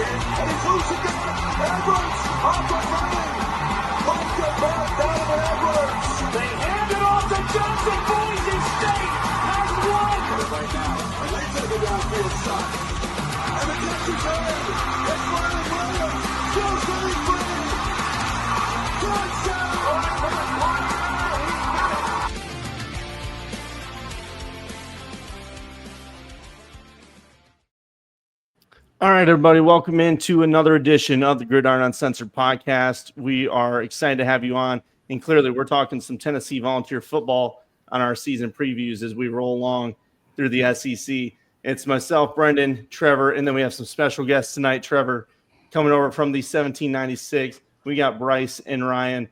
and he's loose again. Edwards off and running. Like the back down to Edwards. They hand it off to Johnson. Boise State has won. Right now, and they take a downfield shot. And the catch is made. It's Williams. Still sitting free. Touchdown. All right, everybody, welcome into another edition of the Gridiron Uncensored podcast. We are excited to have you on, and clearly we're talking some Tennessee Volunteer football on our season previews as we roll along through the SEC. It's myself, Brendan, Trevor, and then we have some special guests tonight. Trevor coming over from the 1796. We got Bryce and Ryan,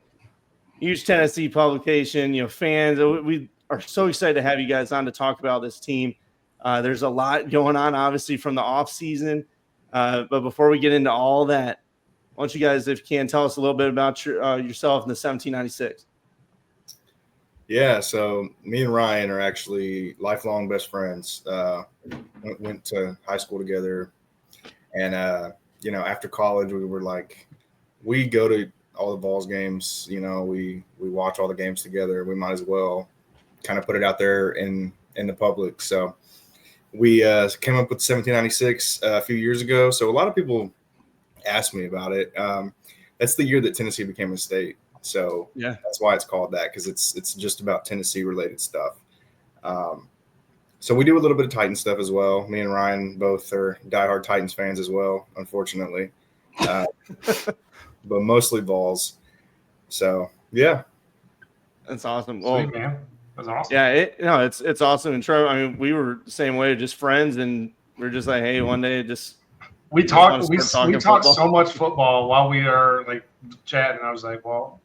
huge Tennessee publication, fans. We are so excited to have you guys on to talk about this team. There's a lot going on, obviously, from the offseason. But before we get into all that, why don't you guys, if you can, tell us a little bit about yourself in the 1796? Yeah, so me and Ryan are actually lifelong best friends. Went to high school together. And, after college, we were like, we go to all the Vols games. We watch all the games together. We might as well kind of put it out there in the public. So we came up with 1796 a few years ago. So a lot of people ask me about it. That's the year that Tennessee became a state. So yeah, that's why it's called that, because it's just about Tennessee related stuff. So we do a little bit of Titan stuff as well. Me and Ryan both are diehard Titans fans as well, unfortunately, but mostly Vols. So yeah, that's awesome. Well, sweet, man. That's awesome. Yeah, it's awesome. And Trevor, I mean, we were the same way, just friends, and we're just like, hey, one day we talk so much football while we are like chatting. I was like, well,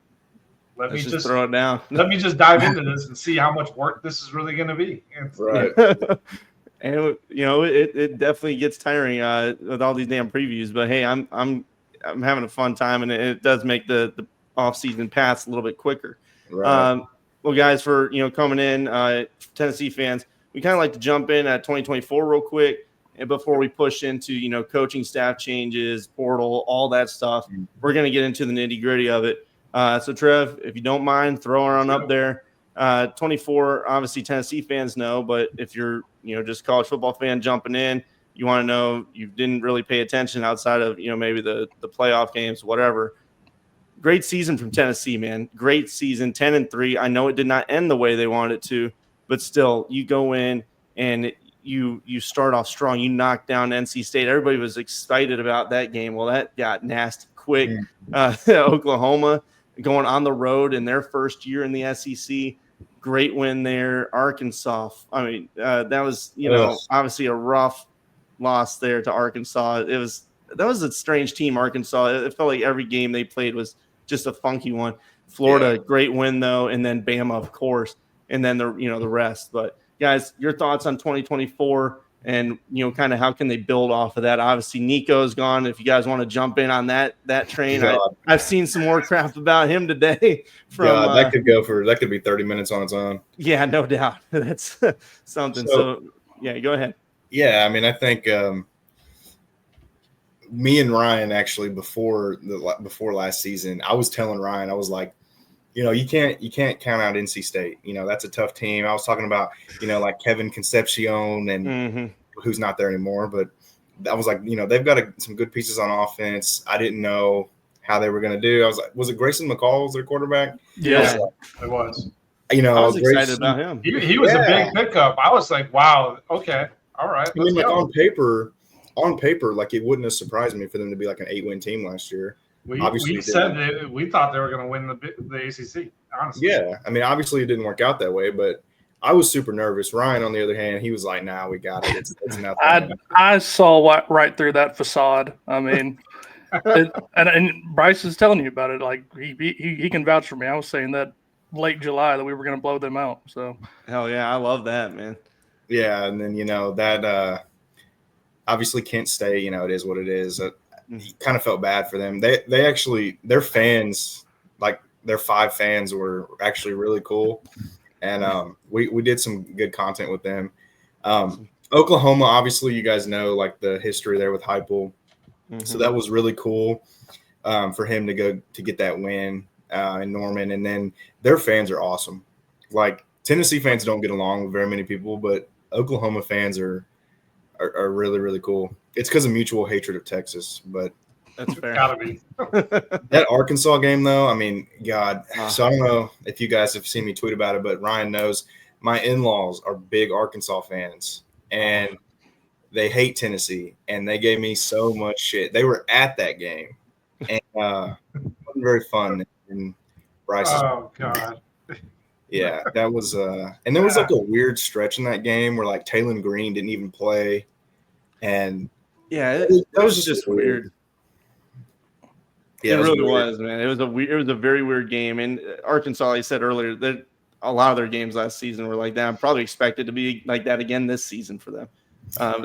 let me just throw it down. Let me just dive into this and see how much work this is really going to be. Right. And it definitely gets tiring with all these damn previews. But hey, I'm having a fun time, and it does make the off season pass a little bit quicker. Right. Well, guys, for coming in, Tennessee fans, we kind of like to jump in at 2024 real quick, and before we push into coaching staff changes, portal, all that stuff, we're going to get into the nitty gritty of it. So, Trev, if you don't mind, throw her on up there. 24, obviously Tennessee fans know, but if you're just college football fan jumping in, you want to know you didn't really pay attention outside of maybe the playoff games, whatever. Great season from Tennessee, man. Great season, 10-3. I know it did not end the way they wanted it to, but still, you go in and you start off strong. You knock down NC State. Everybody was excited about that game. Well, that got nasty quick. Oklahoma going on the road in their first year in the SEC. Great win there. Arkansas. I mean, that was obviously a rough loss there to Arkansas. That was a strange team, Arkansas. It felt like every game they played was just a funky one. Florida, great win though, and then Bama, of course, and then the rest. But guys, your thoughts on 2024, and kind of how can they build off of that? Obviously, Nico's gone. If you guys want to jump in on that train, I've seen some more crap about him today. That could be 30 minutes on its own. Yeah, no doubt. That's something. So yeah, go ahead. Yeah, I mean, I think. Me and Ryan actually before last season, I was telling Ryan, I was like, you can't count out NC State. That's a tough team. I was talking about, like Kevin Concepcion and who's not there anymore. But I was like, they've got some good pieces on offense. I didn't know how they were going to do. I was like, was it Grayson McCall was their quarterback? Yeah, it was. I was excited about him. He was a big pickup. I was like, wow, okay, all right. I mean, like on paper, like it wouldn't have surprised me for them to be like an 8-win team last year. We said we thought they were going to win the ACC. Honestly, yeah. I mean, obviously it didn't work out that way, but I was super nervous. Ryan, on the other hand, he was like, "Nah, we got it. It's nothing." I saw right through that facade. I mean, and Bryce is telling you about it. Like he can vouch for me. I was saying that late July that we were going to blow them out. So hell yeah, I love that, man. Yeah, and then that. Obviously, Kent State, it is what it is. Kind of felt bad for them. They actually, their fans, like their 5 fans, were actually really cool, and we did some good content with them. Oklahoma, obviously, you guys know like the history there with Heupel. So that was really cool for him to go to get that win in Norman. And then their fans are awesome. Like Tennessee fans don't get along with very many people, but Oklahoma fans are really, really cool. It's because of mutual hatred of Texas, but that's fair. Gotta be. That Arkansas game, though, I mean, God. So I don't know if you guys have seen me tweet about it, but Ryan knows my in-laws are big Arkansas fans, and they hate Tennessee, and they gave me so much shit. They were at that game, and it wasn't very fun. And Bryce, oh God. Yeah, that was and there was like a weird stretch in that game where like Taylon Green didn't even play, and that was just weird. Yeah, it really was, man. It was a very weird game. And Arkansas, like I said earlier, that a lot of their games last season were like that. I'm probably expected to be like that again this season for them.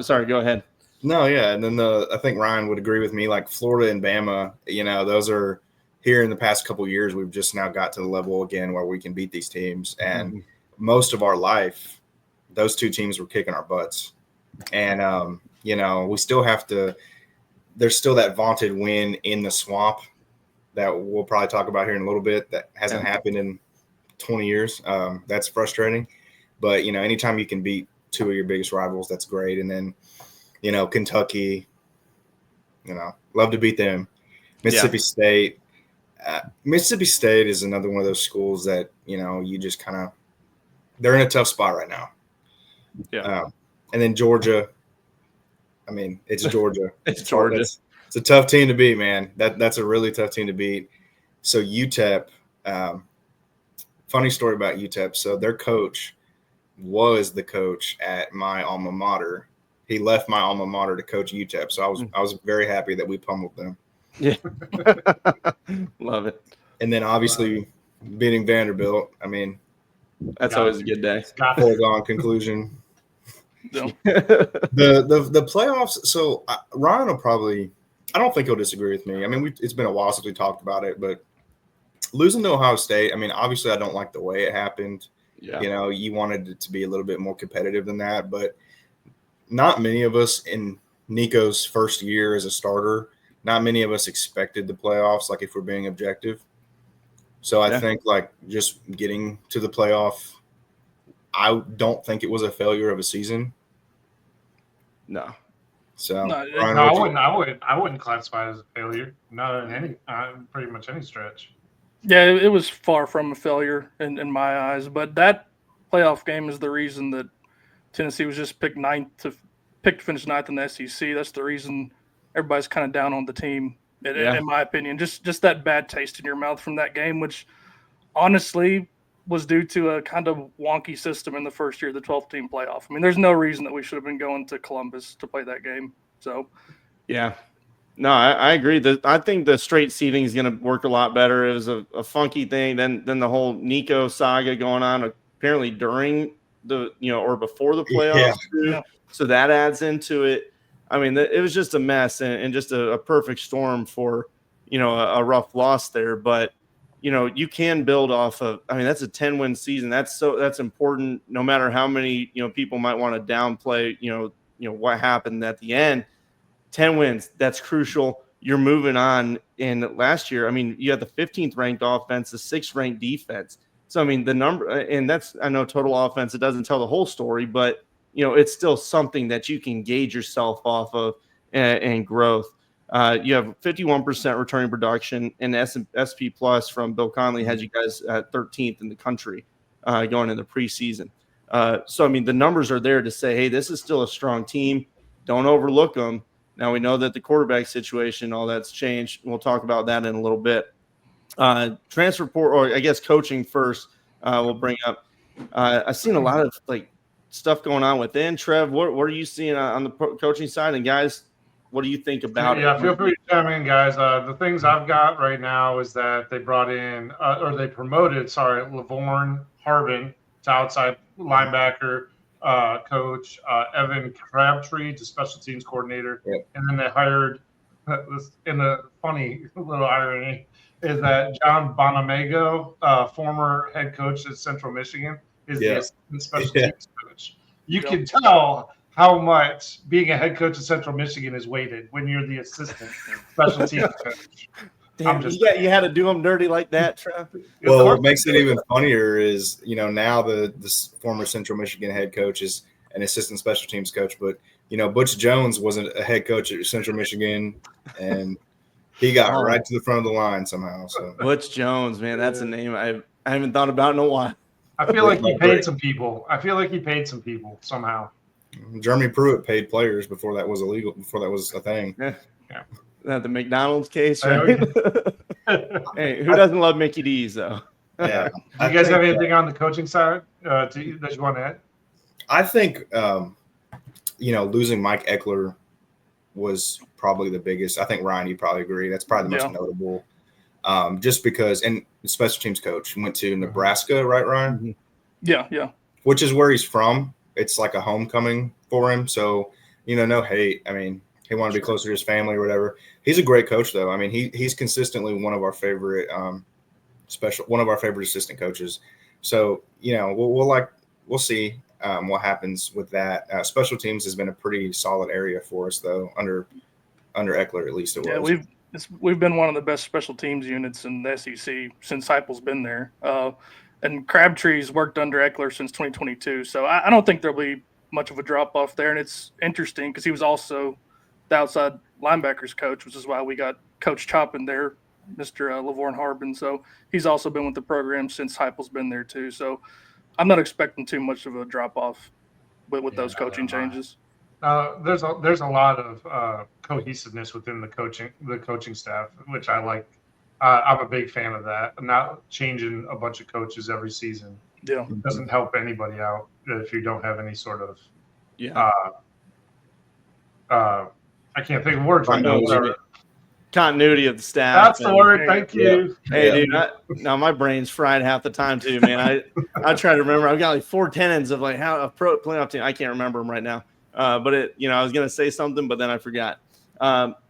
Sorry, go ahead. No, yeah, and then I think Ryan would agree with me. Like Florida and Bama, those are here in the past couple of years. We've just now got to the level again where we can beat these teams. And most of our life, those two teams were kicking our butts. And we still have to. There's still that vaunted win in the swamp that we'll probably talk about here in a little bit that hasn't happened in 20 years. That's frustrating. But, anytime you can beat two of your biggest rivals, that's great. And then, Kentucky, love to beat them. Mississippi State. Mississippi State is another one of those schools that, you just kind of – they're in a tough spot right now. Yeah. And then Georgia – I mean, it's Georgia. It's Georgia. It's a tough team to beat, man. That's a really tough team to beat. So UTEP, funny story about UTEP. So their coach was the coach at my alma mater. He left my alma mater to coach UTEP. So I was very happy that we pummeled them. Yeah. Love it. And then obviously beating Vanderbilt. I mean, that's always a good day. Foregone conclusion. The playoffs. So Ryan will probably. I don't think he'll disagree with me. I mean, it's been a while since we talked about it, but losing to Ohio State. I mean, obviously, I don't like the way it happened. Yeah. You wanted it to be a little bit more competitive than that, but not many of us in Nico's first year as a starter. Not many of us expected the playoffs. Like if we're being objective. So I think like just getting to the playoff. I don't think it was a failure of a season. No. So Ryan, I wouldn't classify it as a failure. Not in any pretty much any stretch. Yeah, it was far from a failure in my eyes. But that playoff game is the reason that Tennessee was just picked to finish ninth in the SEC. That's the reason everybody's kind of down on the team, in my opinion. Just that bad taste in your mouth from that game, which honestly was due to a kind of wonky system in the first year of the 12th team playoff. I mean, there's no reason that we should have been going to Columbus to play that game. So, yeah. No, I agree. I think the straight seeding is going to work a lot better. It was a funky thing. Then the whole Nico saga going on apparently during the, or before the playoffs. Yeah. So that adds into it. I mean, it was just a mess and just a perfect storm for, a rough loss there. But, you can build off of. I mean, that's a 10-win season. That's important. No matter how many people might want to downplay what happened at the end. 10 wins. That's crucial. You're moving on. And last year, I mean, you had the 15th ranked offense, the 6th ranked defense. So I mean, the number, and that's I know total offense. It doesn't tell the whole story, but it's still something that you can gauge yourself off of and growth. You have 51% returning production, and SP Plus from Bill Conley has you guys at 13th in the country going into preseason. So, I mean, the numbers are there to say, hey, this is still a strong team. Don't overlook them. Now, we know that the quarterback situation, all that's changed. We'll talk about that in a little bit. Transfer portal, or I guess coaching first, we'll bring up. I've seen a lot of, stuff going on within. Trev, what are you seeing on the coaching side? And, guys, what do you think about it? Yeah, feel free to chime in, guys. The things I've got right now is that they brought in, they promoted, Lavorne Harbin to outside linebacker coach, Evan Crabtree to special teams coordinator. Yep. And then they hired, in the funny little irony, is that John Bonamego, former head coach at Central Michigan, is the assistant special teams coach. You can tell how much being a head coach of Central Michigan is weighted when you're the assistant special teams coach. Damn, you had to do them dirty like that, Trev. Well, what makes it even funnier is, now the former Central Michigan head coach is an assistant special teams coach, but Butch Jones wasn't a head coach at Central Michigan, and he got right to the front of the line somehow. So Butch Jones, man, that's a name I haven't thought about in a while. I feel like he paid some people. Somehow. Jeremy Pruitt paid players before that was illegal, before that was a thing. Yeah. That the McDonald's case, right? Hey, who doesn't love Mickey D's though? Yeah. Do you guys have anything on the coaching side that you want to add? I think losing Mike Eckler was probably the biggest. I think Ryan, you probably agree. That's probably the most notable. Just because, and special teams coach went to Nebraska, right, Ryan? Yeah. Which is where he's from. It's like a homecoming for him. So, no hate. I mean, he wanted to be closer to his family or whatever. He's a great coach, though. I mean, he's consistently one of our favorite assistant coaches. So, we'll see what happens with that. Special teams has been a pretty solid area for us, though, under Eckler, at least it was. Yeah, we've been one of the best special teams units in the SEC since Heupel's been there. And Crabtree's worked under Eckler since 2022. So I don't think there'll be much of a drop-off there. And it's interesting because he was also the outside linebackers coach, which is why we got Coach Chop in there, Mr. Lavorne Harbin. So he's also been with the program since Heupel's been there too. So I'm not expecting too much of a drop-off with those coaching changes. There's a lot of cohesiveness within the coaching staff, which I like. I'm a big fan of that. I'm not changing a bunch of coaches every season. Yeah, it doesn't help anybody out if you don't have any sort of. I can't think of words right now. Continuity of the staff. That's the word. Thank you. Hey, dude. Now my brain's fried half the time too, man. I try to remember. I've got like 4 tenets of like how a pro playoff team. I can't remember them right now. But I was gonna say something, but then I forgot.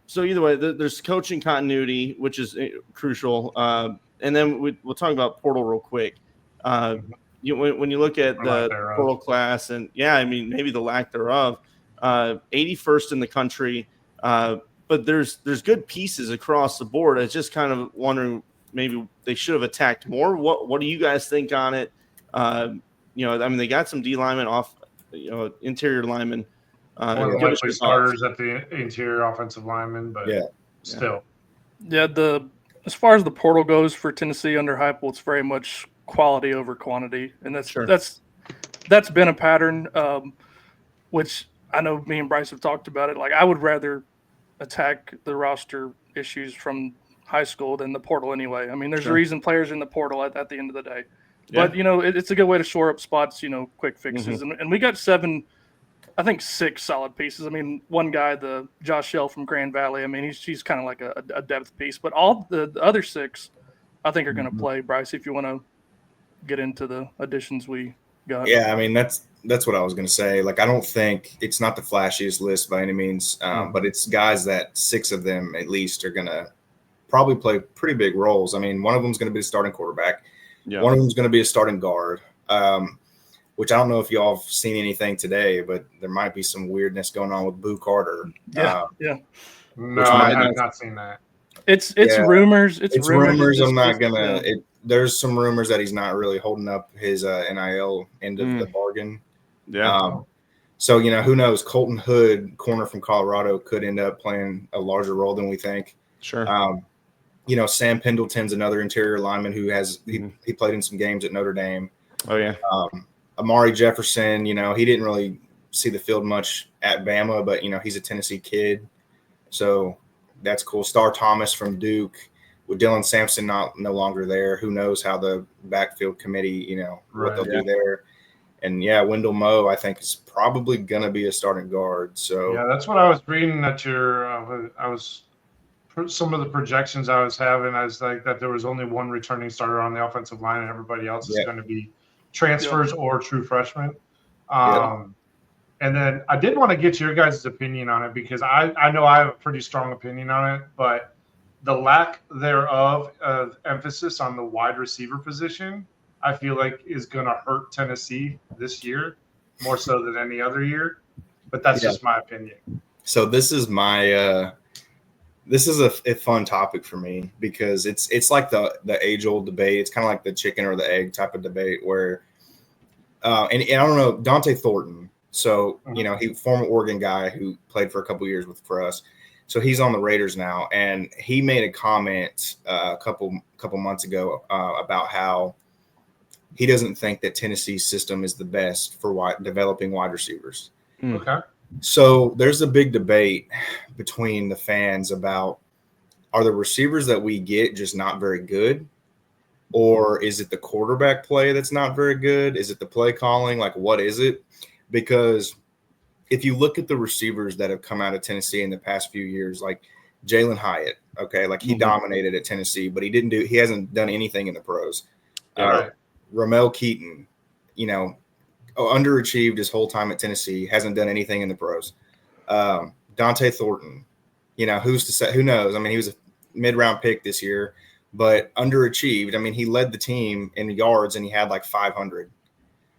So either way, there's coaching continuity, which is crucial. And then we'll talk about portal real quick. When you look at the portal class, and maybe the lack thereof, 81st in the country. But there's good pieces across the board. I was just kind of wondering, maybe they should have attacked more. What do you guys think on it? They got some D linemen off, interior linemen. One of the likely starters at the interior offensive lineman, but still. Yeah, as far as the portal goes for Tennessee under Heupel, it's very much quality over quantity, and that's been a pattern, which I know me and Bryce have talked about it. Like, I would rather attack the roster issues from high school than the portal anyway. I mean, there's a reason players are in the portal at the end of the day. Yeah. But, it's a good way to shore up spots, quick fixes. And we got 6 solid pieces. I mean, one guy, the Josh Shell from Grand Valley, I mean, he's kind of like a depth piece. But all the other 6, I think, are going to play. Bryce, if you want to get into the additions we got. Yeah, I mean, that's what I was going to say. Like, I don't think it's not the flashiest list by any means, but it's guys that 6 of them at least are going to probably play pretty big roles. I mean, one of them is going to be a starting quarterback. Yeah. One of them is going to be a starting guard, which I don't know if y'all have seen anything today, but there might be some weirdness going on with Boo Carter. No, I have not seen that. It's rumors. It's rumors. I'm not going to – there's some rumors that he's not really holding up his NIL end of the bargain. Yeah. So, who knows? Colton Hood, corner from Colorado, could end up playing a larger role than we think. Sure. Sam Pendleton's another interior lineman who has he played in some games at Notre Dame. Oh, yeah. Amari Jefferson, he didn't really see the field much at Bama, but, he's a Tennessee kid. So that's cool. Star Thomas from Duke. With Dylan Sampson no longer there, who knows how the backfield committee, what they'll do there. And, Wendell Moe, I think, is probably going to be a starting guard. So that's what I was reading that some of the projections I was having. I was like that there was only one returning starter on the offensive line, and everybody else is going to be transfers or true freshmen. And then I did want to get your guys' opinion on it because I know I have a pretty strong opinion on it, but the lack thereof of emphasis on the wide receiver position, I feel like is going to hurt Tennessee this year more so than any other year. but that's just my opinion. So this is my this is a fun topic for me because it's like the age old debate. It's kind of like the chicken or the egg type of debate where and I don't know, Dante Thornton. So he former Oregon guy who played for a couple years for us. So he's on the Raiders now, and he made a comment a couple months ago about how he doesn't think that Tennessee's system is the best for developing wide receivers. Okay. So there's a big debate between the fans about, are the receivers that we get just not very good? Or is it the quarterback play that's not very good? Is it the play calling? Like, what is it? Because if you look at the receivers that have come out of Tennessee in the past few years, like Jalen Hyatt, okay, like he dominated at Tennessee, but he hasn't done anything in the pros. Ramel Keaton, underachieved his whole time at Tennessee, hasn't done anything in the pros. Dante Thornton, who's to say? Who knows? I mean, he was a mid-round pick this year, but underachieved. I mean, he led the team in yards and he had like 500.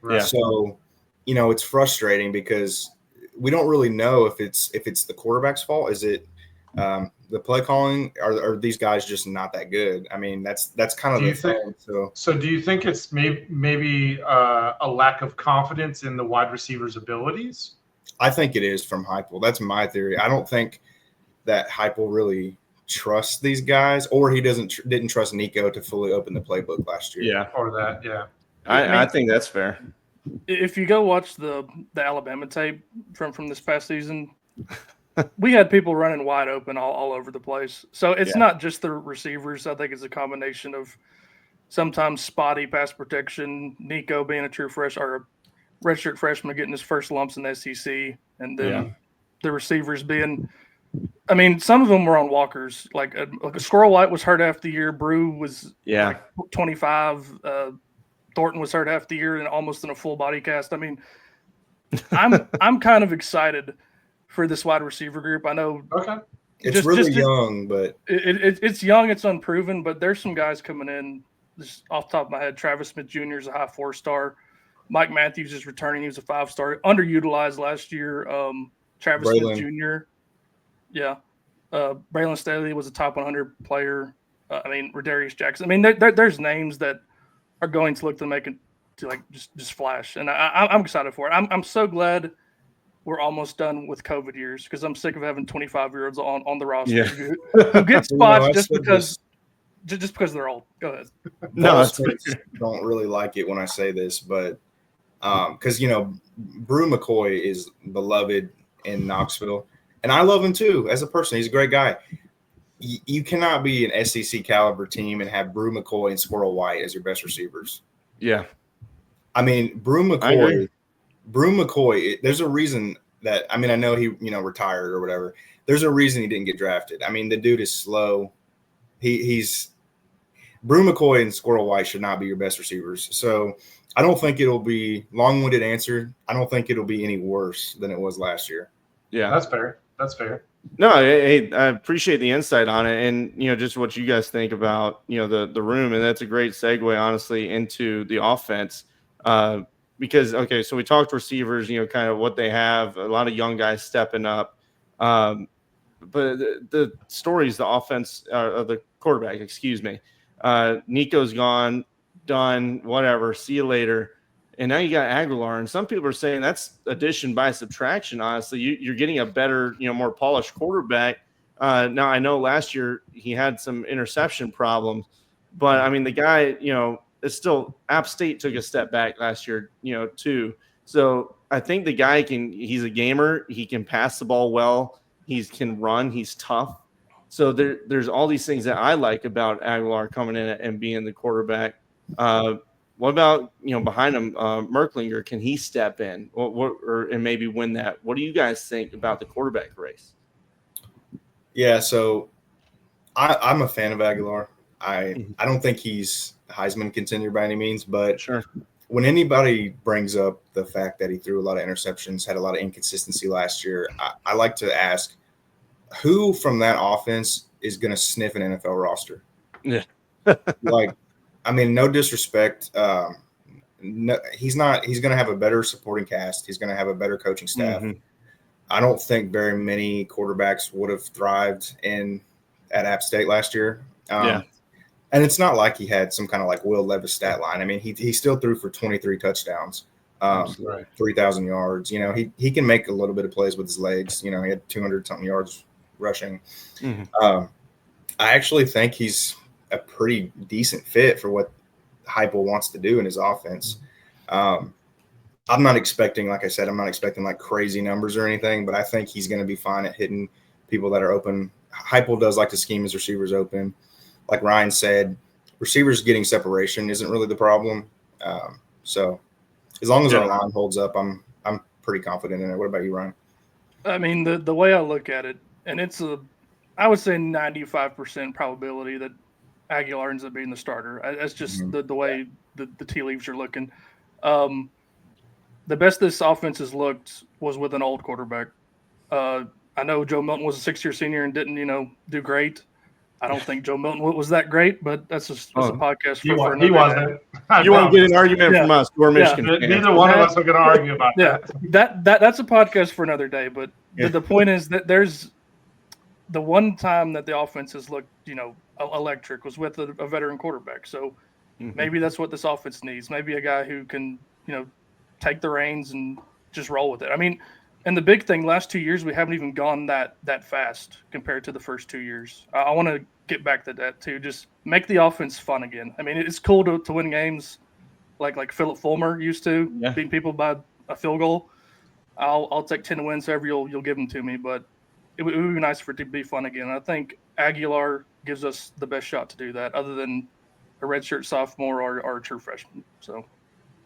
Right. So, it's frustrating because we don't really know if it's the quarterback's fault. Is it the play calling? Are these guys just not that good? I mean, that's kind of the thing. So do you think it's maybe a lack of confidence in the wide receiver's abilities? I think it is from Heupel. That's my theory. I don't think that Heupel really trusts these guys, or he didn't trust Nico to fully open the playbook last year. Yeah, or that. Yeah, I think that's fair. If you go watch the Alabama tape from this past season, we had people running wide open all over the place. So it's not just the receivers. I think it's a combination of sometimes spotty pass protection, Nico being a true redshirt freshman getting his first lumps in the SEC, and then the receivers being – I mean, some of them were on walkers. Like a Squirrel White was hurt half the year. Brew was 25. Thornton was hurt half the year and almost in a full body cast. I mean, I'm kind of excited for this wide receiver group. I know it's really young, but it's young, it's unproven, but there's some guys coming in. Just off the top of my head, Travis Smith Jr. is a high 4-star. Mike Matthews is returning. He was a 5-star, underutilized last year. Travis Smith Jr. Yeah. Braylon Staley was a top 100 player. Rodarius Jackson. I mean, there's names that are going to look to make it to like just flash, and I'm excited for it. I'm so glad we're almost done with COVID years because I'm sick of having 25-year-olds on the roster who get spots just because they're old. Go ahead. No, don't really like it when I say this, but because Brew McCoy is beloved in Knoxville, and I love him too as a person. He's a great guy. You cannot be an SEC caliber team and have Brew McCoy and Squirrel White as your best receivers. Yeah. I mean, Brew McCoy, there's a reason that, I know he, retired or whatever. There's a reason he didn't get drafted. I mean, the dude is slow. He's Brew McCoy and Squirrel White should not be your best receivers. So I don't think it'll be long-winded answer. I don't think it'll be any worse than it was last year. Yeah, that's fair. That's fair. No, I appreciate the insight on it, and just what you guys think about the room, and that's a great segue, honestly, into the offense. Because so we talked receivers, kind of what they have, a lot of young guys stepping up, but the stories, the offense, the quarterback, excuse me, Nico's gone, done, whatever, see you later. And now you got Aguilar, and some people are saying that's addition by subtraction. Honestly, you're getting a better, more polished quarterback. Now I know last year he had some interception problems, but I mean the guy, it's still App State took a step back last year, too. So I think the guy he's a gamer. He can pass the ball well. He can run. He's tough. So there's all these things that I like about Aguilar coming in and being the quarterback. What about, behind him, Merklinger? Can he step in and maybe win that? What do you guys think about the quarterback race? Yeah, so I'm a fan of Aguilar. I don't think he's a Heisman contender by any means, but sure. When anybody brings up the fact that he threw a lot of interceptions, had a lot of inconsistency last year, I like to ask, who from that offense is going to sniff an NFL roster? Yeah. No disrespect. No, he's not. He's going to have a better supporting cast. He's going to have a better coaching staff. I don't think very many quarterbacks would have thrived at App State last year. And it's not like he had some kind of like Will Levis stat line. I mean, he still threw for 23 touchdowns, 3,000 yards. You know, he can make a little bit of plays with his legs. You know, he had 200-something yards rushing. I actually think he's a pretty decent fit for what Heupel wants to do in his offense. I'm not expecting, like I said, like crazy numbers or anything, but I think he's going to be fine at hitting people that are open. Heupel does like to scheme his receivers open. Like Ryan said, receivers getting separation isn't really the problem. So as long as our line holds up, I'm pretty confident in it. What about you, Ryan? I mean, the way I look at it, and I would say 95% probability that Aguilar ends up being the starter. That's just the way the tea leaves are looking. The best this offense has looked was with an old quarterback. I know Joe Milton was a 6-year senior and didn't, do great. I don't think Joe Milton was that great, but that's a podcast for another He wasn't. You want to get an argument from us? We're Michigan fans. Neither one of us are going to argue about that. That's a podcast for another day. But the point is that there's the one time that the offense has looked, electric was with a veteran quarterback. So maybe that's what this offense needs. Maybe a guy who can, take the reins and just roll with it. I mean, and the big thing, last 2 years, we haven't even gone that fast compared to the first 2 years. I want to get back to that too. Just make the offense fun again. I mean, it's cool to win games like Philip Fulmer used to, beating people by a field goal. I'll take 10 wins, however you'll give them to me. But it would be nice for it to be fun again. I think Aguilar gives us the best shot to do that, other than a redshirt sophomore or a true freshman. So.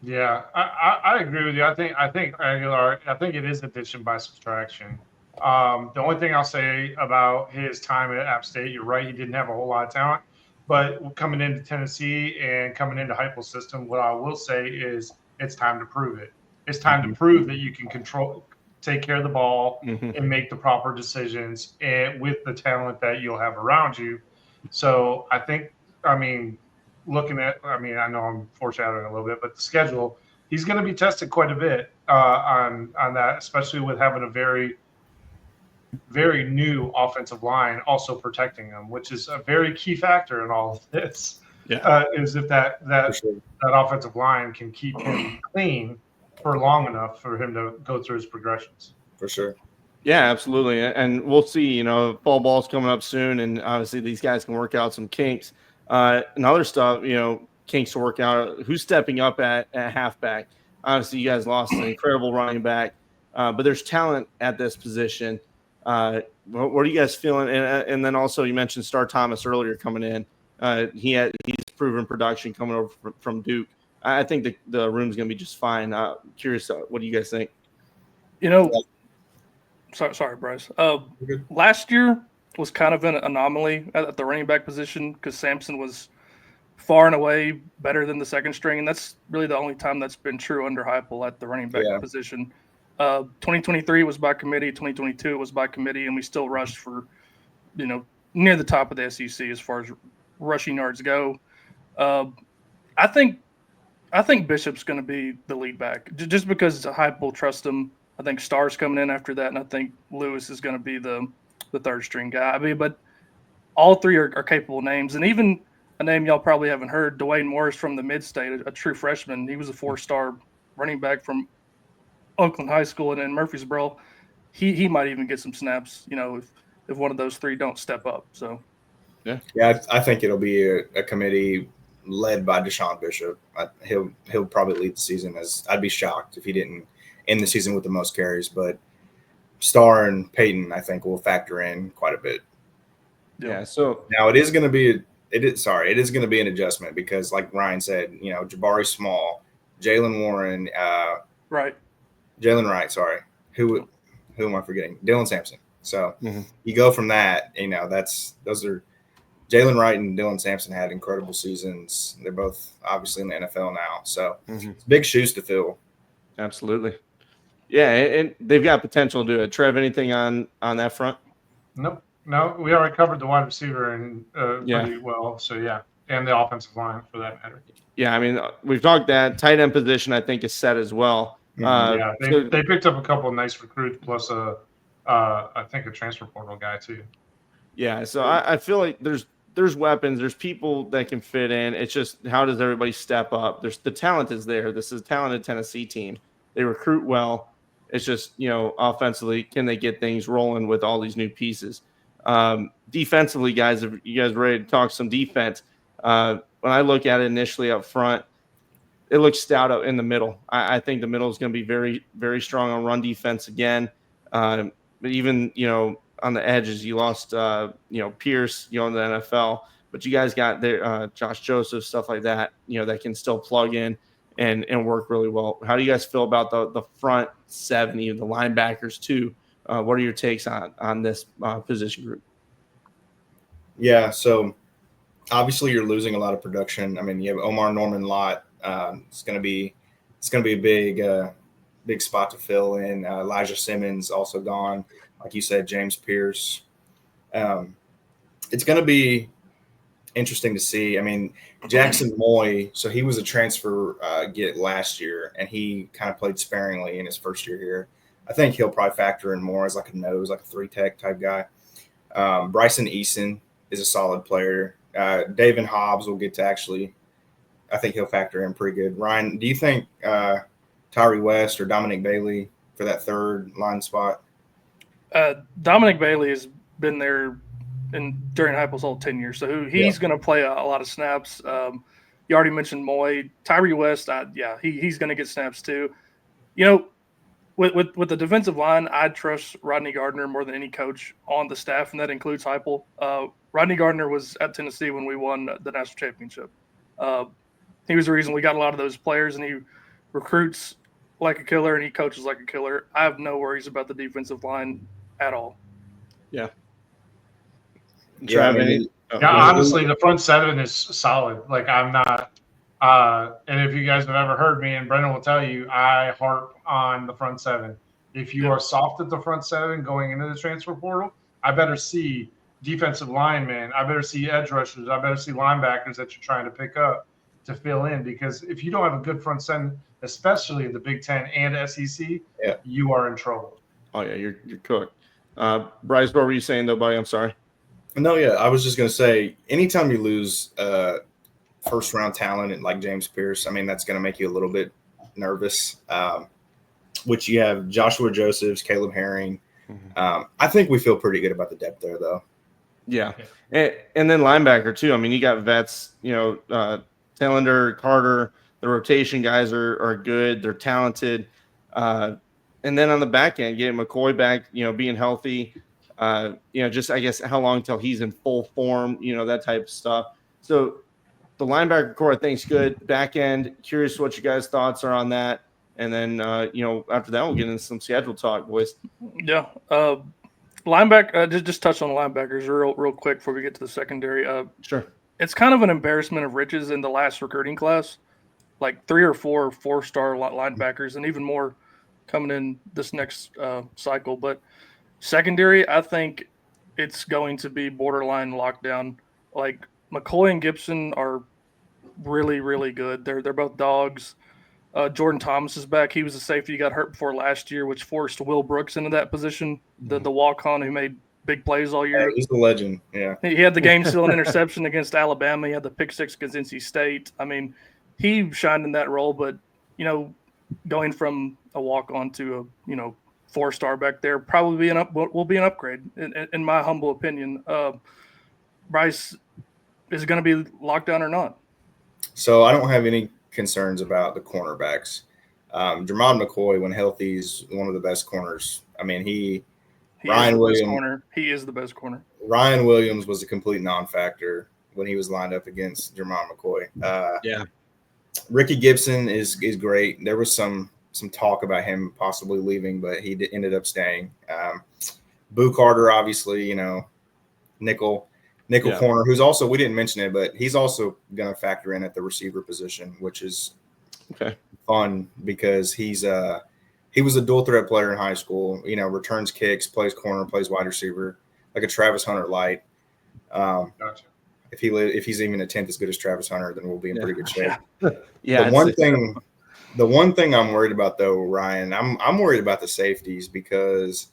Yeah, I agree with you. I think Aguilar. I think it is addition by subtraction. The only thing I'll say about his time at App State, you're right, he didn't have a whole lot of talent. But coming into Tennessee and coming into Heupel's system, what I will say is it's time to prove it. It's time to prove that you can take care of the ball, and make the proper decisions, and with the talent that you'll have around you. So I think, I know I'm foreshadowing a little bit, but the schedule, he's going to be tested quite a bit on that, especially with having a very, very new offensive line also protecting him, which is a very key factor in all of this. Is if that offensive line can keep him clean for long enough for him to go through his progressions. For sure. Yeah, absolutely. And we'll see, fall ball's coming up soon, and obviously these guys can work out some kinks. And other stuff, kinks to work out. Who's stepping up at halfback? Obviously, you guys lost an incredible running back, but there's talent at this position. What are you guys feeling? And then also you mentioned Star Thomas earlier coming in. He's proven production coming over from Duke. I think the room's going to be just fine. Curious, what do you guys think? Sorry, Bryce. Last year was kind of an anomaly at the running back position because Sampson was far and away better than the second string, and that's really the only time that's been true under Heupel at the running back position. 2023 was by committee, 2022 was by committee, and we still rushed for, near the top of the SEC as far as rushing yards go. I think Bishop's going to be the lead back just because Heupel trusts him. I think Starr's coming in after that, and I think Lewis is going to be the third string guy. But all three are capable names. And even a name y'all probably haven't heard, Dwayne Morris from the Mid-State, a true freshman. He was a 4-star running back from Oakland High School and in Murfreesboro. He might even get some snaps, if one of those three don't step up. So, yeah, I think it'll be a committee led by Deshaun Bishop. He'll probably lead the season. I'd be shocked if he didn't end the season with the most carries, but Starr and Peyton, I think, will factor in quite a bit. Yeah. So now it is going to be an adjustment because, like Ryan said, Jabari Small, Jalen Warren, Jalen Wright. Sorry, who am I forgetting? Dylan Sampson. So you go from that. Those are Jalen Wright and Dylan Sampson had incredible seasons. They're both obviously in the NFL now, so it's big shoes to fill. Absolutely. Yeah, and they've got potential to do it. Trev, anything on that front? Nope. No, we already covered the wide receiver and pretty well. So, yeah, and the offensive line for that matter. Yeah, we've talked that tight end position I think is set as well. They picked up a couple of nice recruits plus a I think a transfer portal guy too. Yeah, so I feel like there's weapons, there's people that can fit in. It's just how does everybody step up? There's the talent is there. This is a talented Tennessee team. They recruit well. It's just, offensively, can they get things rolling with all these new pieces? Defensively, guys, if you guys ready to talk some defense? When I look at it initially up front, it looks stout out in the middle. I think the middle is going to be very, very strong on run defense again. But even, on the edges, you lost, Pierce, in the NFL, but you guys got there, Josh Joseph, stuff like that, that can still plug in and work really well. How do you guys feel about the front seven, even the linebackers too? What are your takes on this position group? Yeah, so obviously you're losing a lot of production. I mean, you have Omar Norman Lott. It's going to be a big spot to fill in. Elijah Simmons also gone. Like you said, James Pierce. It's going to be interesting to see. I mean, Jackson Moy, so he was a transfer get last year, and he kind of played sparingly in his first year here. I think he'll probably factor in more as like a nose, like a 3-tech type guy. Bryson Eason is a solid player. David Hobbs will get to I think he'll factor in pretty good. Ryan, do you think Tyree West or Dominic Bailey for that third line spot? Dominic Bailey has been there during Heupel's whole tenure, so he's going to play a lot of snaps. You already mentioned Moy. Tyree West, he's going to get snaps too. With the defensive line, I'd trust Rodney Gardner more than any coach on the staff, and that includes Heupel. Rodney Gardner was at Tennessee when we won the national championship. He was the reason we got a lot of those players, and he recruits like a killer and he coaches like a killer. I have no worries about the defensive line at all. Yeah. Honestly, the front seven is solid. Like, I'm not and if you guys have ever heard me, and Brendan will tell you, I harp on the front seven. If you are soft at the front seven going into the transfer portal, I better see defensive linemen. I better see edge rushers. I better see linebackers that you're trying to pick up to fill in, because if you don't have a good front seven, especially in the Big Ten and SEC, you are in trouble. Oh yeah, you're cooked. Bryce, what were you saying though, buddy? I'm sorry. No, yeah, I was just going to say, anytime you lose first round talent and like James Pierce, I mean, that's going to make you a little bit nervous. Which you have Joshua Josephs, Caleb Herring. I think we feel pretty good about the depth there, though. Yeah, and then linebacker too. I mean, you got vets. Tellender, Carter. The rotation guys are good. They're talented. And then on the back end, getting McCoy back, being healthy. Just I guess how long until he's in full form. That type of stuff. So the linebacker core I think is good. Back end, curious what you guys' thoughts are on that. And then after that we'll get into some schedule talk, boys. Yeah. Linebacker. Just touch on the linebackers real quick before we get to the secondary. Sure. It's kind of an embarrassment of riches in the last recruiting class, like 3 or 4 4-star linebackers, and even more coming in this next cycle. But secondary, I think it's going to be borderline lockdown. Like McCoy and Gibson are really, really good. They're both dogs. Jordan Thomas is back. He was a safety. He got hurt before last year, which forced Will Brooks into that position, the walk-on who made big plays all year. Yeah, he's a legend. Yeah. He had the game-sealing interception against Alabama. He had the pick 6 against NC State. I mean, he shined in that role, but, going from a walk-on to a, 4-star back there probably will be an upgrade, in my humble opinion. Bryce, is it going to be locked down or not? So I don't have any concerns about the cornerbacks. Jermon McCoy, when healthy, is one of the best corners. I mean, he is the best corner. Ryan Williams was a complete non-factor when he was lined up against Jermon McCoy. Ricky Gibson is great. There was some talk about him possibly leaving, but he ended up staying. Boo Carter, obviously, nickel corner, who's also, we didn't mention it, but he's also going to factor in at the receiver position, which is fun because he was a dual threat player in high school, returns kicks, plays corner, plays wide receiver, like a Travis Hunter light. Gotcha. If he's even a tenth as good as Travis Hunter, then we'll be in pretty good shape. Yeah. The one thing I'm worried about though, Ryan, I'm worried about the safeties because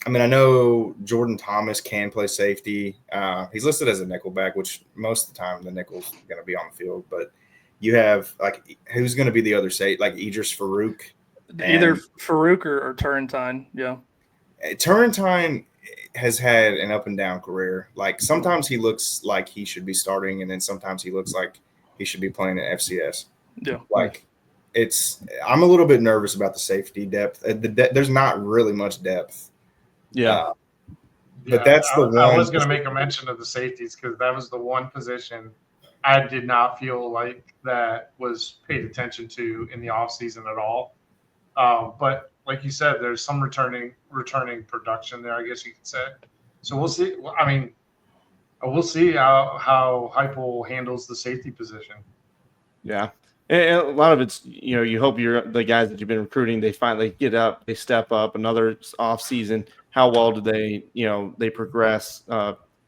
I mean, I know Jordan Thomas can play safety. He's listed as a nickelback, which most of the time the nickel's going to be on the field. But you have like who's going to be the other safety? Like Idris Farouk. Either Farouk or Turrentine. Yeah. Turrentine has had an up and down career. Like sometimes he looks like he should be starting, and then sometimes he looks like he should be playing at FCS. Yeah. Like I'm a little bit nervous about the safety depth. There's not really much depth. Yeah. But that's the one. I was going to make a mention of the safeties because that was the one position I did not feel like that was paid attention to in the offseason at all. But like you said, there's some returning production there, I guess you could say. So we'll see. I mean, we'll see how Heupel handles the safety position. Yeah. And a lot of it's, you hope the guys that you've been recruiting, they finally get up, they step up another off season. How well do they, they progress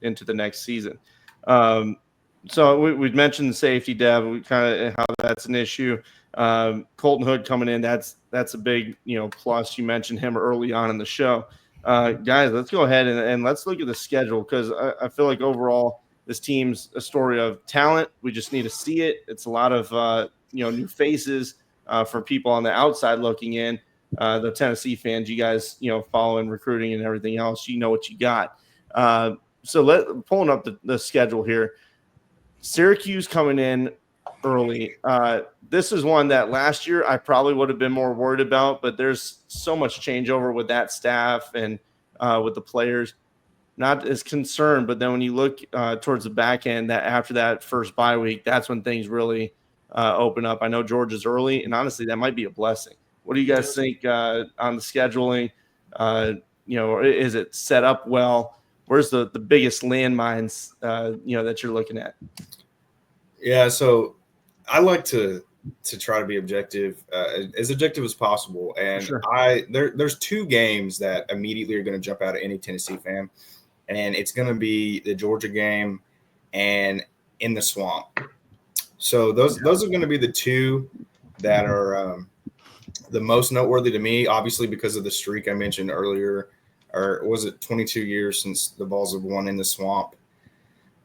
into the next season? So we've mentioned the safety depth, we kind of how that's an issue. Colton Hood coming in, that's a big, plus. You mentioned him early on in the show. Guys, let's go ahead and let's look at the schedule because I feel like overall this team's a story of talent. We just need to see it. It's a lot of, new faces for people on the outside looking in. The Tennessee fans, you guys, following recruiting and everything else, you know what you got. So pulling up the schedule here. Syracuse coming in early. This is one that last year I probably would have been more worried about, but there's so much changeover with that staff and with the players. Not as concerned, but then when you look towards the back end, that after that first bye week, that's when things really open up. I know Georgia's early, and honestly, that might be a blessing. What do you guys think on the scheduling? Is it set up well? Where's the biggest landmines, that you're looking at? Yeah, so I like to try to be objective, as objective as possible. And Sure. There's two games that immediately are going to jump out at any Tennessee fan, and it's going to be the Georgia game and in the Swamp. So those are going to be the two that are the most noteworthy to me, obviously because of the streak I mentioned earlier. Or was it 22 years since the Vols have won in the Swamp?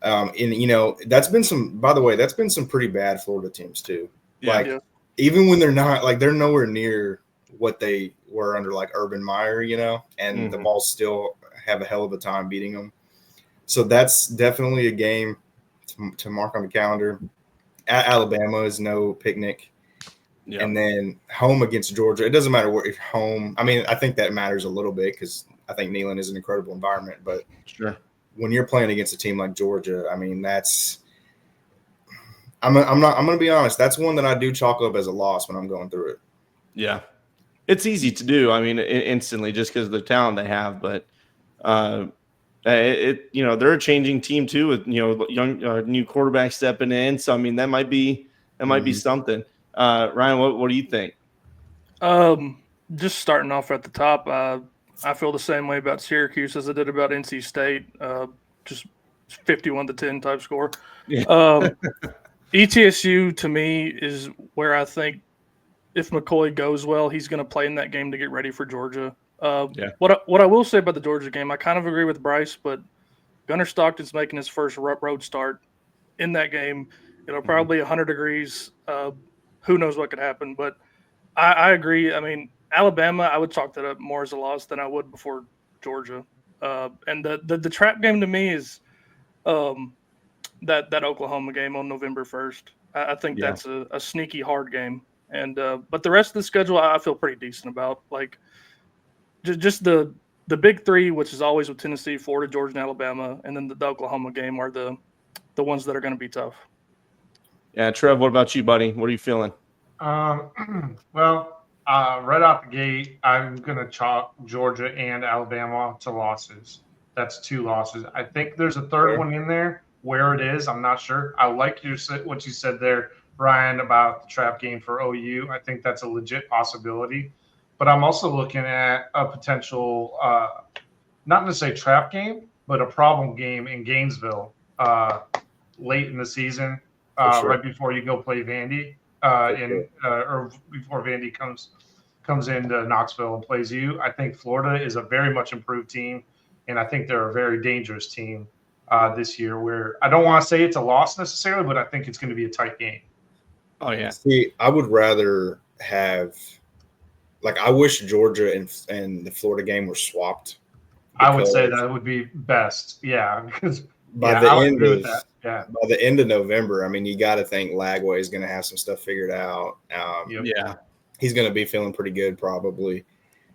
And that's been some pretty bad Florida teams too. Yeah. Even when they're not, like, they're nowhere near what they were under like Urban Meyer, and the Vols still have a hell of a time beating them. So that's definitely a game to mark on the calendar. At Alabama is no picnic. Yeah. And then home against Georgia. It doesn't matter where if home. I mean, I think that matters a little bit because I think Neyland is an incredible environment. But sure, when you're playing against a team like Georgia, I mean, I'm going to be honest. That's one that I do chalk up as a loss when I'm going through it. Yeah, it's easy to do. I mean, instantly just because of the talent they have. But they're a changing team too with young new quarterback stepping in. So I mean, that might be something. Ryan, what do you think? Just starting off at the top, I feel the same way about Syracuse as I did about NC State. Just 51-10 type score. Yeah. ETSU to me is where I think if McCoy goes well, he's going to play in that game to get ready for Georgia. What I will say about the Georgia game, I kind of agree with Bryce, but Gunnar Stockton's making his first road start in that game. It'll probably 100 degrees. Who knows what could happen? But I agree. I mean, Alabama, I would chalk that up more as a loss than I would before Georgia. And the trap game to me is that Oklahoma game on November 1st. I think that's a sneaky hard game. And but the rest of the schedule, I feel pretty decent about. Like just the big three, which is always with Tennessee, Florida, Georgia, and Alabama, and then the Oklahoma game are the ones that are going to be tough. Yeah, Trev, what about you, buddy? What are you feeling? Well, right off the gate, I'm going to chalk Georgia and Alabama to losses. That's 2 losses. I think there's a third one in there. Where it is, I'm not sure. I like what you said there, Ryan, about the trap game for OU. I think that's a legit possibility. But I'm also looking at a potential, not necessarily trap game, but a problem game in Gainesville late in the season. Right before you go play Vandy, or before Vandy comes comes into Knoxville and plays you. I think Florida is a very much improved team, and I think they're a very dangerous team this year. Where I don't want to say it's a loss necessarily, but I think it's going to be a tight game. Oh yeah. See, I would rather have, like, I wish Georgia and the Florida game were swapped. I would say that would be best. Yeah, because by I would agree with that. Yeah. By the end of November, I mean, you got to think Lagway is going to have some stuff figured out. Yeah, he's going to be feeling pretty good probably.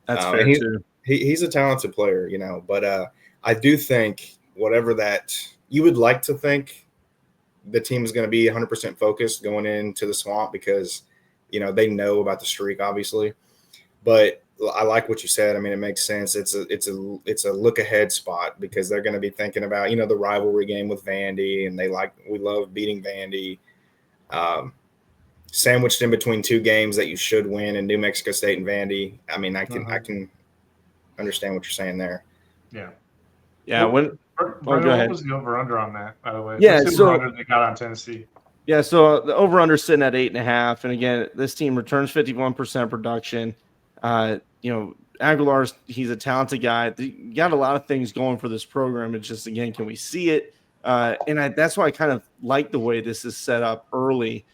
That's fair too. He's a talented player, you know, but I do think whatever that you would like to think the team is going to be 100% focused going into the Swamp because, you know, they know about the streak, obviously. But I like what you said. I mean, it makes sense. It's a look ahead spot because they're going to be thinking about, you know, the rivalry game with Vandy, and we love beating Vandy. Sandwiched in between two games that you should win in New Mexico State and Vandy. I mean, I can understand what you're saying there. Yeah. Yeah. Brendan, go ahead. what was the over/under on that, by the way? Yeah, What's the over/under they got on Tennessee? Yeah, so the over/under sitting at 8.5, and again, this team returns 51% production. You know, Aguilar's he's a talented guy. You got a lot of things going for this program. It's just, again, can we see it? That's why I kind of like the way this is set up early,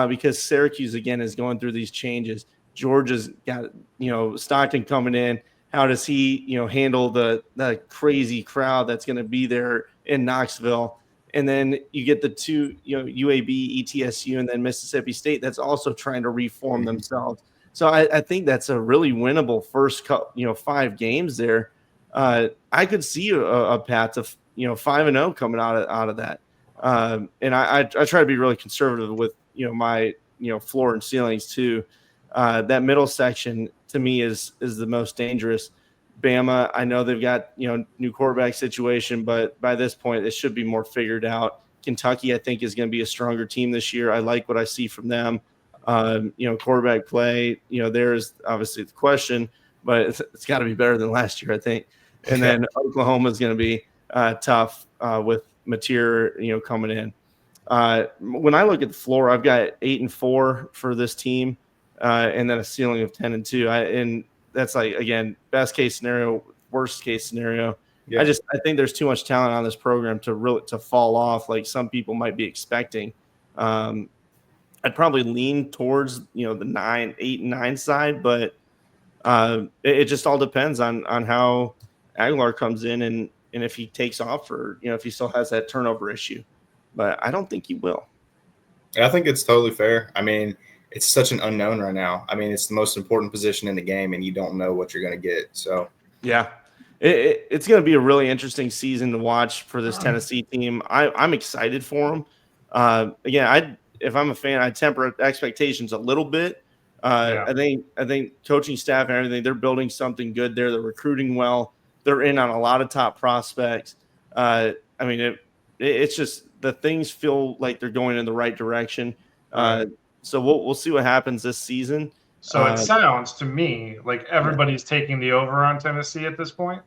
because Syracuse again is going through these changes. Georgia's got, you know, Stockton coming in. How does he, you know, handle the crazy crowd that's going to be there in Knoxville? And then you get the two, you know, UAB, ETSU, and then Mississippi State that's also trying to reform themselves. So I think that's a really winnable first, 5 games there. I could see a path of, 5-0 coming out of that. And I try to be really conservative with, my, floor and ceilings too. That middle section to me is the most dangerous. Bama, I know they've got, new quarterback situation, but by this point it should be more figured out. Kentucky, I think, is going to be a stronger team this year. I like what I see from them. Quarterback play, there's obviously the question, but it's got to be better than last year, I think. And then Oklahoma is going to be tough with Mateer, coming in. When I look at the floor, I've got 8-4 for this team, and then a ceiling of 10-2. And that's like, again, best case scenario, worst case scenario. Yeah. I think there's too much talent on this program to fall off like some people might be expecting. I'd probably lean towards, the 8 and 9 side, but it just all depends on how Aguilar comes in and if he takes off or, if he still has that turnover issue. But I don't think he will. I think it's totally fair. I mean, it's such an unknown right now. I mean, it's the most important position in the game, and you don't know what you're going to get. So, yeah. It's going to be a really interesting season to watch for this Tennessee team. I'm excited for them. Again, if I'm a fan, I temper expectations a little bit. I think coaching staff and everything, they're building something good there. They're recruiting well. They're in on a lot of top prospects. It's just the things feel like they're going in the right direction. So we'll see what happens this season. So it sounds to me like everybody's taking the over on Tennessee at this point.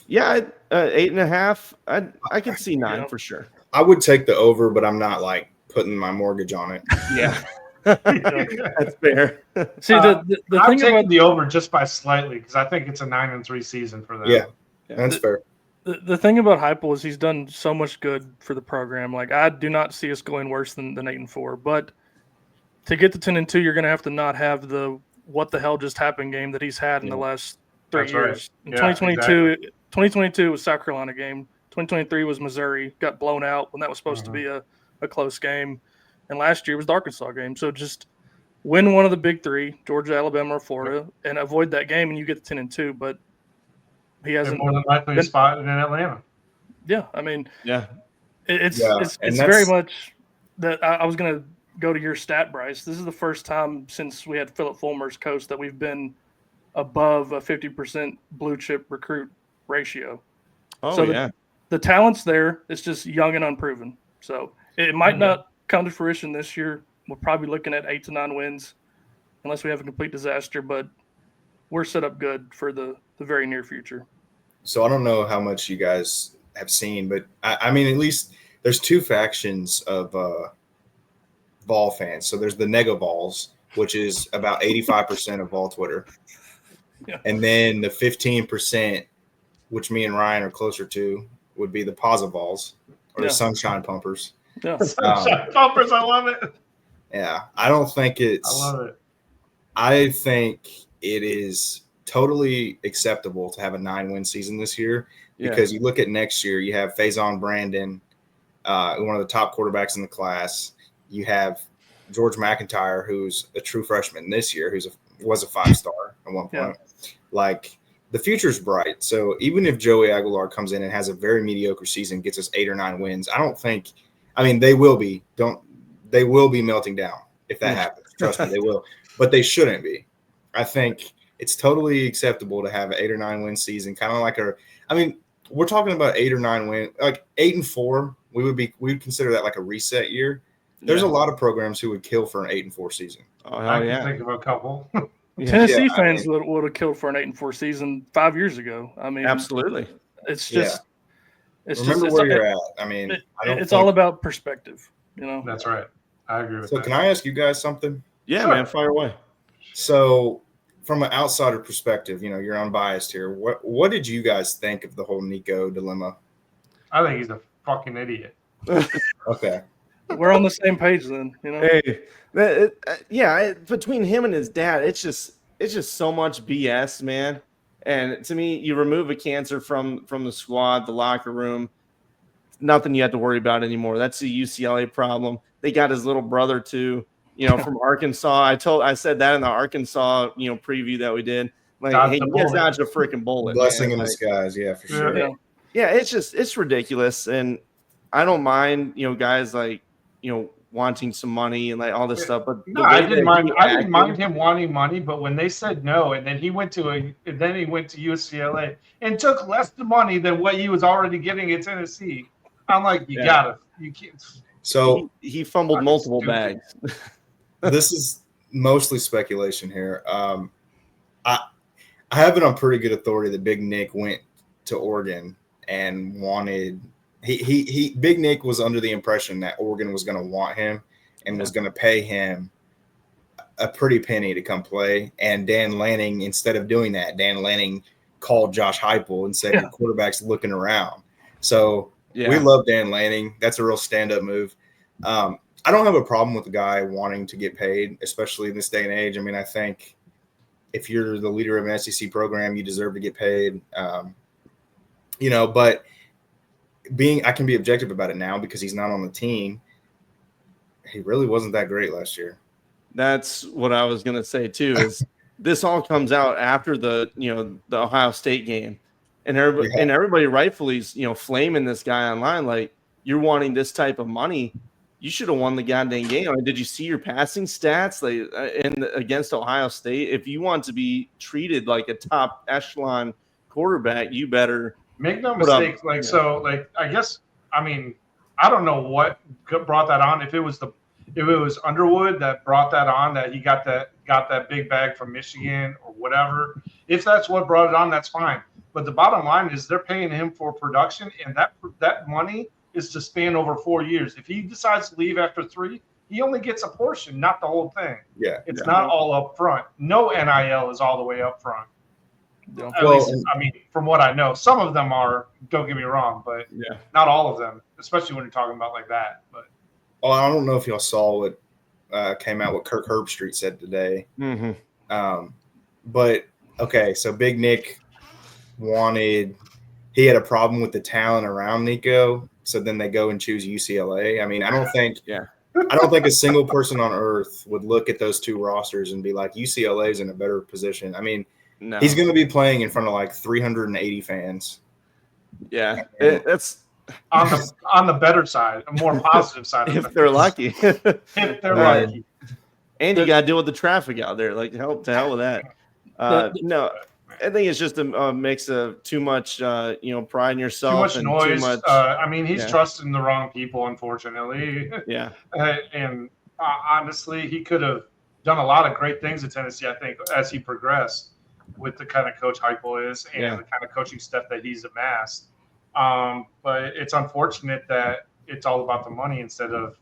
Yeah, 8.5. I could see 9 for sure. I would take the over, but I'm not like putting my mortgage on it. Yeah, that's fair. See, the thing about the over just by slightly because I think it's a 9-3 season for them. Yeah, that's fair. The thing about Heupel is he's done so much good for the program. Like, I do not see us going worse than 8-4. But to get to 10-2, you're going to have to not have the what the hell just happened game that he's had in the last 3 years. Right. In 2022 was South Carolina game. 2023 was Missouri, got blown out when that was supposed to be a close game. And last year was the Arkansas game. So just win one of the big three, Georgia, Alabama, or Florida, and avoid that game, and you get to 10-2. But he hasn't more than likely spotted in Atlanta. Yeah, I mean, it's it's very much that I was going to go to your stat, Bryce. This is the first time since we had Philip Fulmer's coach that we've been above a 50% blue chip recruit ratio. Oh, so yeah. The talent's there. It's just young and unproven. So it might not come to fruition this year. We're probably looking at 8 to 9 wins unless we have a complete disaster, but we're set up good for the very near future. So I don't know how much you guys have seen, but I mean, at least there's two factions of Vol fans. So there's the Nega Vols, which is about 85% of all Twitter. Yeah. And then the 15%, which me and Ryan are closer to, would be the Vols or the Sunshine Pumpers. Yeah. Sunshine Pumpers, I love it. Yeah, I don't think it's. I love it. I think it is totally acceptable to have a 9-win season this year because you look at next year, you have Faison Brandon, one of the top quarterbacks in the class. You have George McIntyre, who's a true freshman this year, was a 5-star at one point. Yeah. Like, the future's bright. So even if Joey Aguilar comes in and has a very mediocre season, gets us 8 or 9 wins, I don't think. I mean, they will be. They will be melting down if that happens. Trust me, they will. But they shouldn't be. I think it's totally acceptable to have an 8 or 9 win season, kind of like we're talking about 8 or 9 win, like 8-4. We would consider that like a reset year. There's a lot of programs who would kill for an 8-4 season. Oh, I can think of a couple. Tennessee fans would have killed for an 8-4 season 5 years ago. I mean, absolutely. It's just. It's Remember just, where you're at. I mean, it's all about perspective. You know. That's right. I agree with that. So can I ask you guys something? Yeah, Sure. man, fire away. So from an outsider perspective, you're unbiased here. What did you guys think of the whole Nico dilemma? I think he's a fucking idiot. Okay. We're on the same page then, Hey, between him and his dad, it's just so much BS, man. And to me, you remove a cancer from the squad, the locker room, nothing you have to worry about anymore. That's a UCLA problem. They got his little brother too, from Arkansas. I said that in the Arkansas, preview that we did. Like, hey, you guys dodged a freaking bullet. Blessing man. in disguise, yeah, for sure. Yeah, it's ridiculous, and I don't mind, guys like, wanting some money and like all this stuff. But no, I didn't mind him wanting money, but when they said no, and then he went to UCLA and took less money than what he was already getting at Tennessee. I'm like, you can't. So he fumbled multiple bags. This is mostly speculation here. I have it on pretty good authority that Big Nick went to Oregon and wanted. Big Nick was under the impression that Oregon was going to want him and was going to pay him a pretty penny to come play. And Dan Lanning, instead of doing that, Dan Lanning called Josh Heupel and said, "The quarterback's looking around." So we love Dan Lanning. That's a real stand-up move. I don't have a problem with the guy wanting to get paid, especially in this day and age. I mean, I think if you're the leader of an SEC program, you deserve to get paid. But I can be objective about it now because he's not on the team. He really wasn't that great last year. That's what I was going to say too, is this all comes out after the Ohio State game, and everybody rightfully is, flaming this guy online. Like, you're wanting this type of money. You should have won the goddamn game. I mean, did you see your passing stats against Ohio State? If you want to be treated like a top echelon quarterback, you better make no mistake. I guess, I mean, I don't know what brought that on. If it was Underwood that brought that on, that he got that big bag from Michigan or whatever. If that's what brought it on, that's fine. But the bottom line is they're paying him for production, and that money is to span over 4 years. If he decides to leave after 3, he only gets a portion, not the whole thing. Yeah, it's not all up front. No NIL is all the way up front. Yeah. At least, I mean, from what I know, some of them are. Don't get me wrong, but not all of them, especially when you're talking about like that. But I don't know if y'all saw what came out, what Kirk Herbstreit said today. Mm-hmm. But okay, so Big Nick he had a problem with the talent around Nico, so then they go and choose UCLA. I mean, I don't think a single person on earth would look at those two rosters and be like, UCLA is in a better position. I mean, he's going to be playing in front of like 380 fans. Yeah, that's on the better side, a more positive side. If they're lucky. If they're lucky. And you got to deal with the traffic out there. Like, to hell with that. No, I think it's just a mix of too much, pride in yourself. Too much noise. Too much, I mean, he's trusting the wrong people, unfortunately. Yeah. And honestly, he could have done a lot of great things at Tennessee, I think, as he progressed with the kind of coach Heupel is and the kind of coaching stuff that he's amassed. But it's unfortunate that it's all about the money instead of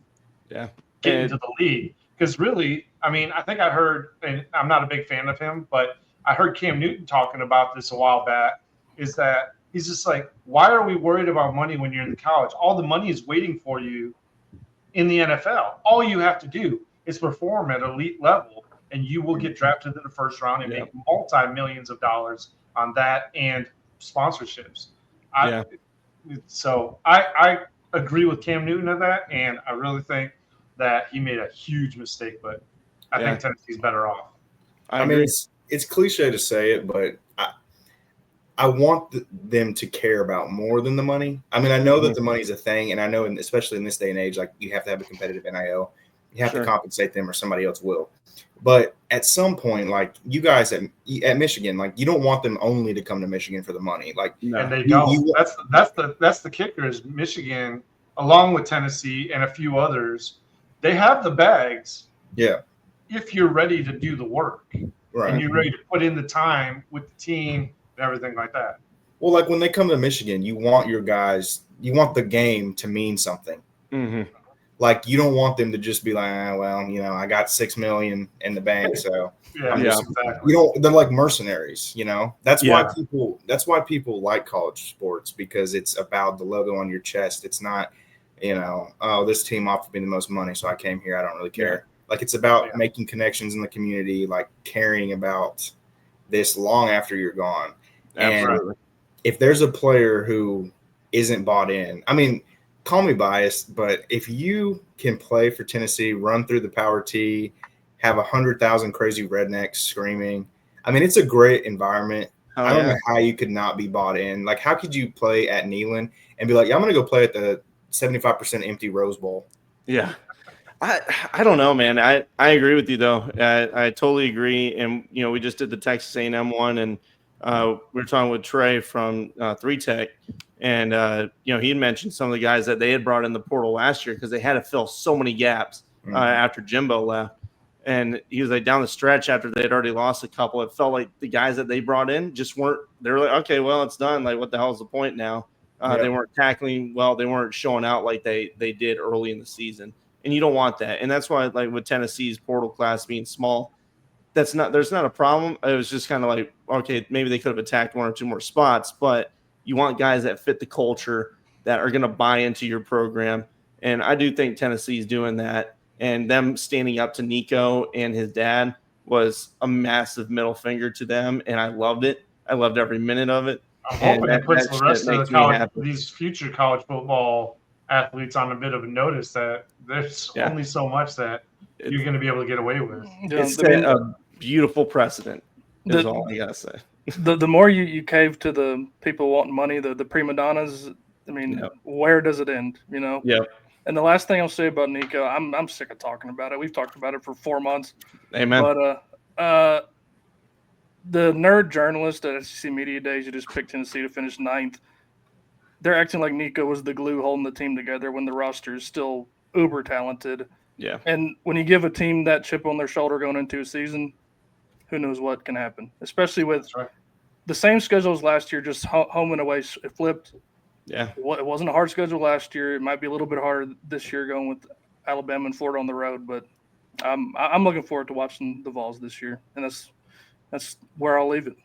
getting to the league. Because really, I mean, I think I heard, and I'm not a big fan of him, but I heard Cam Newton talking about this a while back, is that he's just like, why are we worried about money when you're in college? All the money is waiting for you in the NFL. All you have to do is perform at elite level, and you will get drafted in the first round and make multi-millions of dollars on that and sponsorships. So I agree with Cam Newton on that, and I really think that he made a huge mistake, but I think Tennessee's better off. I mean, it's cliche to say it, but I want them to care about more than the money. I mean, I know that the money's a thing, and I know, especially in this day and age, like you have to have a competitive NIL. You have to compensate them or somebody else will. But at some point, like you guys at Michigan, like you don't want them only to come to Michigan for the money. Like, and they don't. That's the kicker is Michigan, along with Tennessee and a few others, they have the bags. Yeah. If you're ready to do the work, right, and you're ready to put in the time with the team and everything like that. Well, like when they come to Michigan, you want your guys, you want the game to mean something. Mm-hmm. Like you don't want them to just be like, well, you know, I got $6 million in the bank, so exactly. You don't. They're like mercenaries, you know. That's why people like college sports, because it's about the logo on your chest. It's not, you know, oh, this team offered me the most money, so I came here. I don't really care. Like it's about making connections in the community, like caring about this long after you're gone. Absolutely. And if there's a player who isn't bought in, I mean, call me biased, but if you can play for Tennessee, run through the power T, have 100,000 crazy rednecks screaming, I mean, it's a great environment. I don't know how you could not be bought in. Like, how could you play at Neyland and be like, I'm going to go play at the 75% empty Rose Bowl? Yeah. I don't know, man. I agree with you, though. I totally agree. And, you know, we just did the Texas A&M one, and we were talking with Trey from 3 Tech. And, you know, he had mentioned some of the guys that they had brought in the portal last year because they had to fill so many gaps after Jimbo left. And he was like, down the stretch after they had already lost a couple, it felt like the guys that they brought in just weren't – they were like, okay, well, it's done. Like, what the hell is the point now? They weren't tackling well. They weren't showing out like they did early in the season. And you don't want that. And that's why, like, with Tennessee's portal class being small, there's not a problem. It was just kind of like, okay, maybe they could have attacked 1 or 2 more spots, but you want guys that fit the culture, that are going to buy into your program. And I do think Tennessee's doing that. And them standing up to Nico and his dad was a massive middle finger to them. And I loved it. I loved every minute of it. I'm hoping it puts the rest of these future college football athletes on a bit of a notice that there's only so much that you're going to be able to get away with. It's set a beautiful precedent, is all I got to say. The more you cave to the people wanting money, the prima donnas, I mean, where does it end, you know? Yep. And the last thing I'll say about Nico, I'm sick of talking about it. We've talked about it for 4 months. Amen. But the nerd journalist at SEC Media Days who just picked Tennessee to finish 9th, they're acting like Nico was the glue holding the team together when the roster is still uber talented. Yeah. And when you give a team that chip on their shoulder going into a season, who knows what can happen, especially with the same schedule as last year, just home and away flipped. Yeah. It wasn't a hard schedule last year. It might be a little bit harder this year going with Alabama and Florida on the road, but I'm looking forward to watching the Vols this year, and that's where I'll leave it.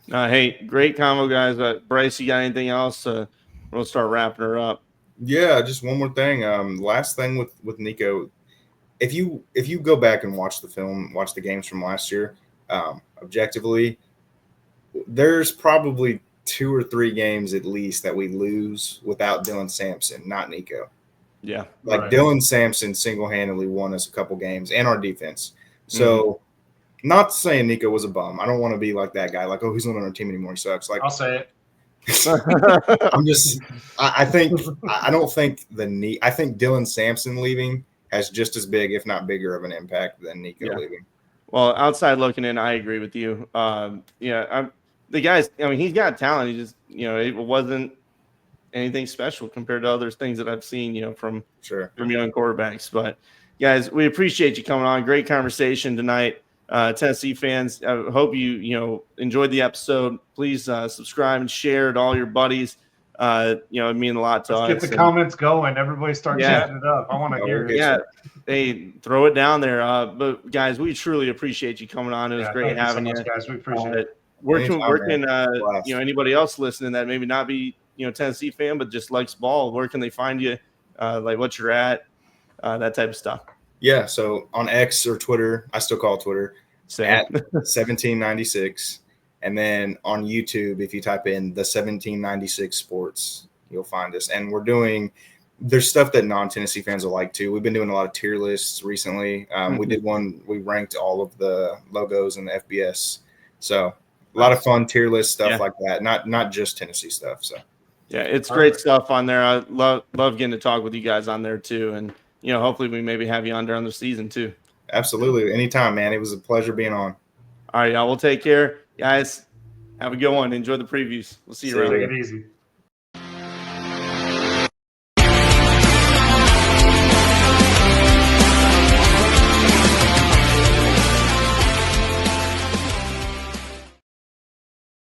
Hey, great combo, guys. Bryce, you got anything else? We'll start wrapping her up. Yeah, just one more thing. Last thing with Nico, if you go back and watch the film, watch the games from last year, objectively, there's probably 2 or 3 games at least that we lose without Dylan Sampson, not Nico. Yeah. Like Dylan Sampson single-handedly won us a couple games and our defense. So not saying Nico was a bum. I don't want to be like that guy. Like, oh, he's not on our team anymore. He sucks. Like, I'll say it. I think Dylan Sampson leaving has just as big, if not bigger, of an impact than Nico leaving. Well, outside looking in, I agree with you. The guys, I mean, he's got talent. He just, it wasn't anything special compared to other things that I've seen, from young quarterbacks. But guys, we appreciate you coming on. Great conversation tonight. Tennessee fans, I hope you enjoyed the episode. Please subscribe and share to all your buddies. It mean a lot to Let's us. get the And, comments going. Everybody start Yeah. chatting it up. I want to Oh, hear we'll it. get yeah, they throw it down there. But guys, we truly appreciate you coming on. It was Yeah, great thank you so having much, you. guys. We appreciate it. Where Anytime, can man. Blast. anybody else listening that maybe not be Tennessee fan but just likes ball? Where can they find you? Like what you're at, that type of stuff. Yeah, so on X or Twitter, I still call it Twitter, Same. at 1796. And then on YouTube, if you type in the 1796 Sports, you'll find us. And there's stuff that non-Tennessee fans will like too. We've been doing a lot of tier lists recently. We did one, we ranked all of the logos in the FBS. So a lot of fun tier list stuff like that, not just Tennessee stuff. So yeah, it's great stuff on there. I love getting to talk with you guys on there too. And hopefully we maybe have you on during the season too. Absolutely. Anytime, man. It was a pleasure being on. All right, y'all. We'll take care. Guys, have a good one. Enjoy the previews. We'll see you around. Take it easy.